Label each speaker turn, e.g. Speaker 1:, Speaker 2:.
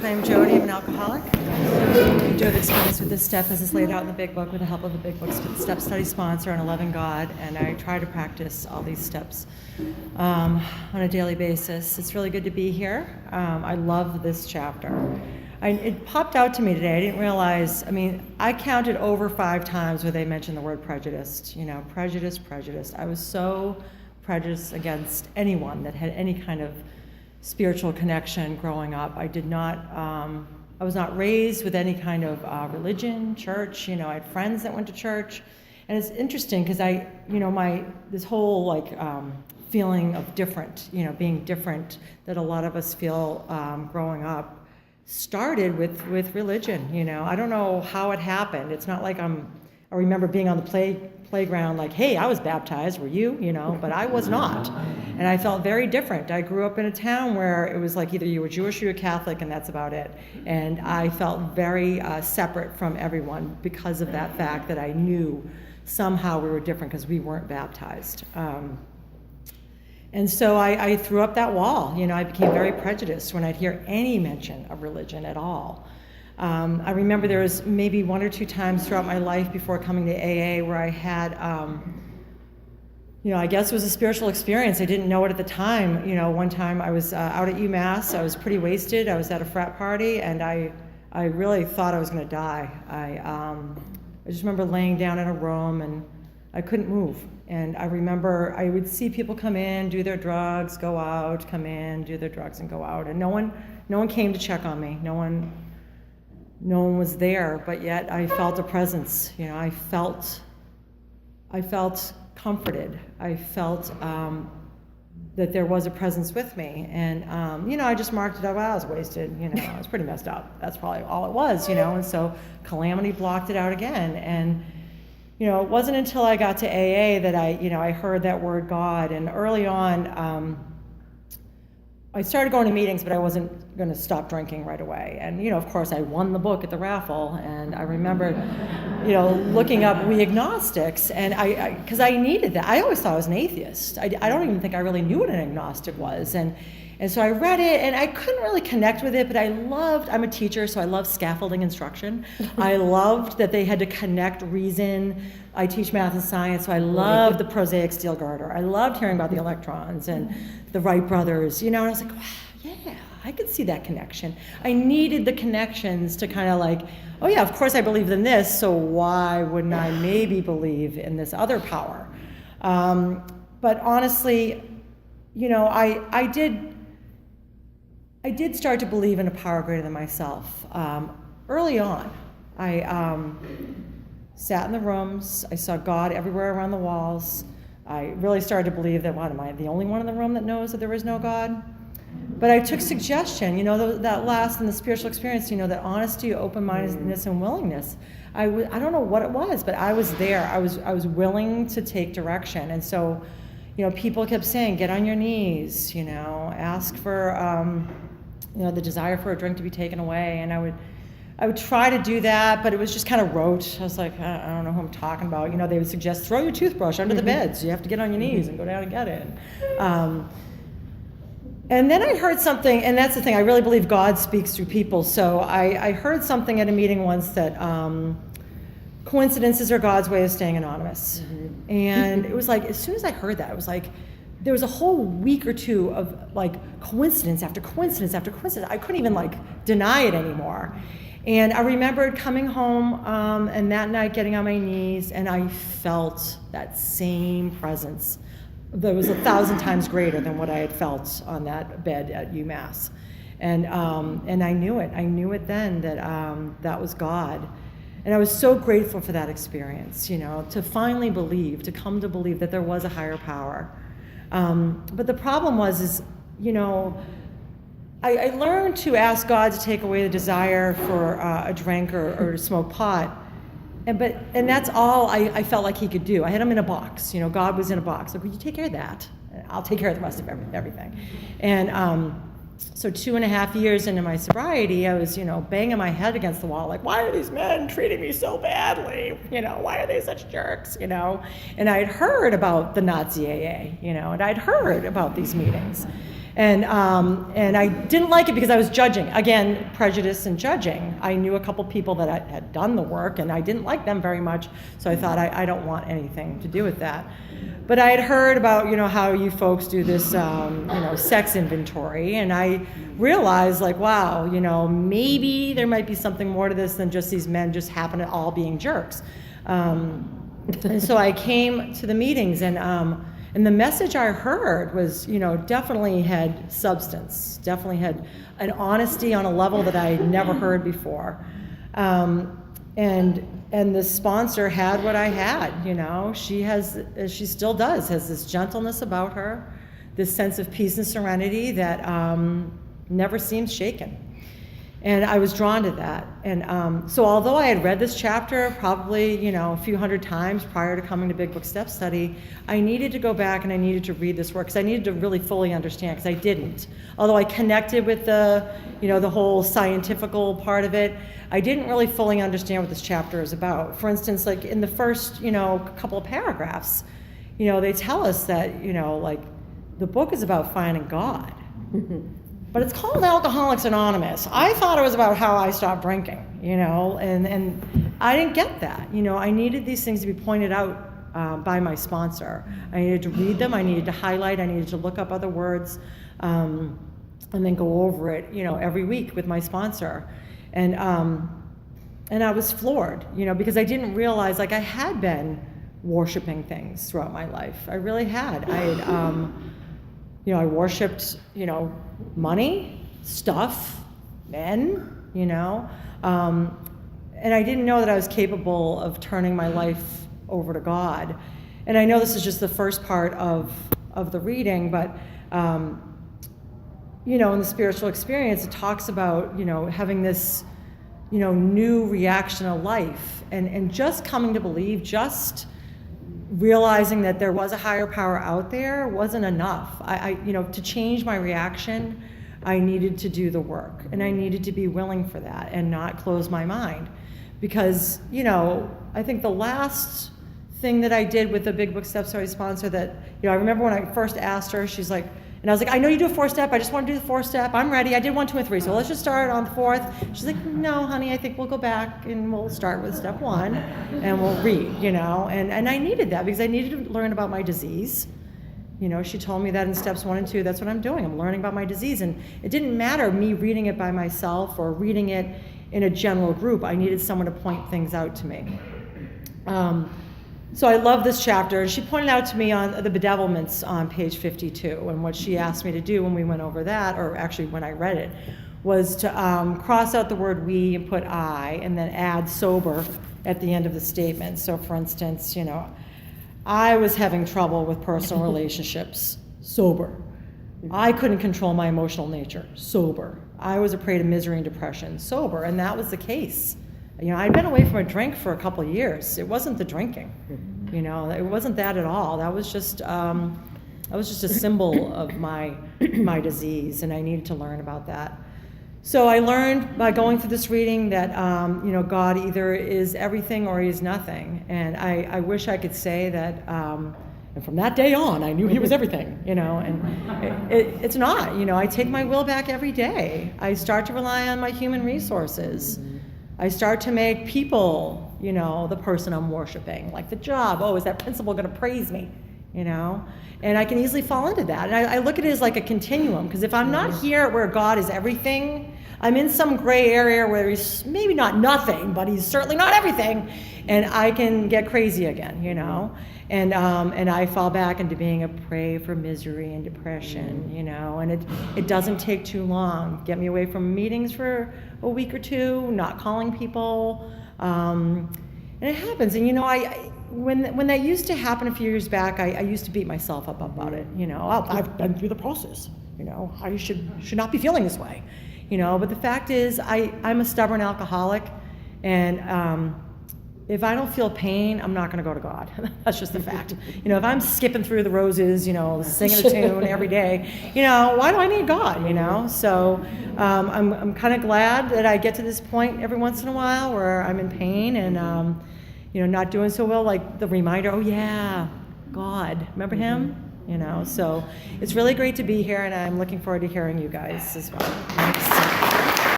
Speaker 1: I'm Jody. I'm an alcoholic. Enjoyed the experience with this step as it's laid out in the Big Book with the help of a Big Book step study sponsor and a loving God, and I try to practice all these steps on a daily basis. It's really good to be here. I love this chapter. It popped out to me today. I didn't realize, I counted over 5 times where they mentioned the word prejudiced. Prejudice. I was so prejudiced against anyone that had any kind of spiritual connection growing up. I was not raised with any kind of religion, church. I had friends that went to church, and it's interesting because this whole feeling of different, being different that a lot of us feel growing up started with religion. I don't know how it happened. It's not like I remember being on the playground like, hey, I was baptized, were you? But I was not. And I felt very different. I grew up in a town where it was like either you were Jewish or you were Catholic, and that's about it. And I felt very separate from everyone because of that fact that I knew somehow we were different because we weren't baptized. And so I threw up that wall. I became very prejudiced when I'd hear any mention of religion at all. I remember there was maybe 1 or 2 times throughout my life before coming to AA where I had, I guess it was a spiritual experience. I didn't know it at the time. One time I was out at UMass. I was pretty wasted. I was at a frat party, and I really thought I was going to die. I just remember laying down in a room, and I couldn't move. And I remember I would see people come in, do their drugs, go out, come in, do their drugs, and go out. And no one came to check on me. No one was there, but yet I felt a presence. I felt comforted. I felt that there was a presence with me, and I just marked it up. I was wasted. I was pretty messed up. That's probably all it was. And so calamity blocked it out again. And it wasn't until I got to AA that I heard that word God. And early on, I started going to meetings, but I wasn't going to stop drinking right away. And, of course, I won the book at the raffle. And I remember, looking up We Agnostics, and because I needed that. I always thought I was an atheist. I don't even think I really knew what an agnostic was. And so I read it, and I couldn't really connect with it, but I'm a teacher, so I love scaffolding instruction. I loved that they had to connect reason. I teach math and science, so I loved the prosaic steel girder. I loved hearing about the electrons and the Wright brothers, and I was like, wow, yeah, I could see that connection. I needed the connections to kind of like, oh yeah, of course I believe in this, so why wouldn't I maybe believe in this other power? But honestly, I did start to believe in a power greater than myself. Early on, I sat in the rooms. I saw God everywhere around the walls. I really started to believe that, what, am I the only one in the room that knows that there is no God? But I took suggestion, that last in the spiritual experience, that honesty, open-mindedness, and willingness. I don't know what it was, but I was there. I was willing to take direction. And so, people kept saying, get on your knees, ask for, the desire for a drink to be taken away. And I would try to do that, but it was just kind of rote. I was like, I don't know who I'm talking about. They would suggest, throw your toothbrush under the bed, so you have to get on your knees and go down and get it. And then I heard something, and that's the thing, I really believe God speaks through people. So I heard something at a meeting once that coincidences are God's way of staying anonymous. Mm-hmm. And it was like, as soon as I heard that, it was like, there was a whole week or 2 of coincidence after coincidence after coincidence. I couldn't even deny it anymore. And I remembered coming home and that night getting on my knees, and I felt that same presence that was 1,000 times greater than what I had felt on that bed at UMass. And I knew it. I knew it then that that was God. And I was so grateful for that experience, to finally believe, to come to believe that there was a higher power. But the problem was, I learned to ask God to take away the desire for a drink or to smoke pot. And that's all I felt like he could do. I had him in a box. God was in a box. Like, will you take care of that? I'll take care of the rest of everything. And so 2.5 years into my sobriety, I was, banging my head against the wall, like, why are these men treating me so badly? Why are they such jerks? And I had heard about the Nazi AA, and I'd heard about these meetings. And I didn't like it because I was judging. Again, prejudice and judging. I knew a couple people that had done the work, and I didn't like them very much, so I thought I don't want anything to do with that. But I had heard about, how you folks do this, sex inventory, and I realized, like, wow, maybe there might be something more to this than just these men just happen to all being jerks. And so I came to the meetings, and the message I heard was, definitely had substance, definitely had an honesty on a level that I had never heard before. And the sponsor had what I had, she still does, has this gentleness about her, this sense of peace and serenity that never seems shaken. And I was drawn to that. And so although I had read this chapter probably, a few hundred times prior to coming to Big Book Step Study, I needed to go back and I needed to read this work because I needed to really fully understand, because I didn't. Although I connected with the whole scientifical part of it, I didn't really fully understand what this chapter is about. For instance, like in the first, couple of paragraphs, they tell us that, the book is about finding God. But it's called Alcoholics Anonymous. I thought it was about how I stopped drinking, and I didn't get that. I needed these things to be pointed out by my sponsor. I needed to read them, I needed to highlight, I needed to look up other words, and then go over it, every week with my sponsor. And I was floored, because I didn't realize, like, I had been worshiping things throughout my life. I really had. I had, I worshipped, money, stuff, men, and I didn't know that I was capable of turning my life over to God. And I know this is just the first part of the reading, but, in the spiritual experience, it talks about, having this, new reaction of life and just coming to believe, just realizing that there was a higher power out there wasn't enough. To change my reaction, I needed to do the work, and I needed to be willing for that and not close my mind. Because, I think the last thing that I did with the Big Book Step Study sponsor that, I remember when I first asked her, she's like, and I was like, I know you do a 4-step, I just want to do the 4-step, I'm ready, I did 1, 2, and 3, so let's just start on the 4th. She's like, no, honey, I think we'll go back and we'll start with step 1 and we'll read, and I needed that because I needed to learn about my disease. She told me that in steps 1 and 2, that's what I'm doing, I'm learning about my disease, and it didn't matter me reading it by myself or reading it in a general group. I needed someone to point things out to me. So I love this chapter, and she pointed out to me on the bedevilments on page 52, and what she asked me to do when we went over that, or actually when I read it, was to cross out the word we and put I, and then add sober at the end of the statement. So for instance, I was having trouble with personal relationships, sober. I couldn't control my emotional nature, sober. I was a prey to misery and depression, sober, and that was the case. I'd been away from a drink for a couple of years. It wasn't the drinking, it wasn't that at all. That was just a symbol of my disease, and I needed to learn about that. So I learned by going through this reading that, God either is everything or he's nothing. And I wish I could say that, and from that day on, I knew he was everything, and it's not. I take my will back every day. I start to rely on my human resources. I start to make people, the person I'm worshiping, like the job. Oh, is that principal going to praise me? And I can easily fall into that. And I look at it as like a continuum, because if I'm not here where God is everything, I'm in some gray area where he's maybe not nothing, but he's certainly not everything, and I can get crazy again, and I fall back into being a prey for misery and depression, and it doesn't take too long. Get me away from meetings for a week or two, not calling people, and it happens. And when that used to happen a few years back, I used to beat myself up about it. I've been through the process. I should not be feeling this way. But the fact is, I'm a stubborn alcoholic, and if I don't feel pain, I'm not going to go to God. That's just the fact. If I'm skipping through the roses, singing a tune every day, why do I need God? So I'm kind of glad that I get to this point every once in a while where I'm in pain and not doing so well. Like the reminder, oh yeah, God, remember him? you know. So it's really great to be here, and I'm looking forward to hearing you guys as well. I'm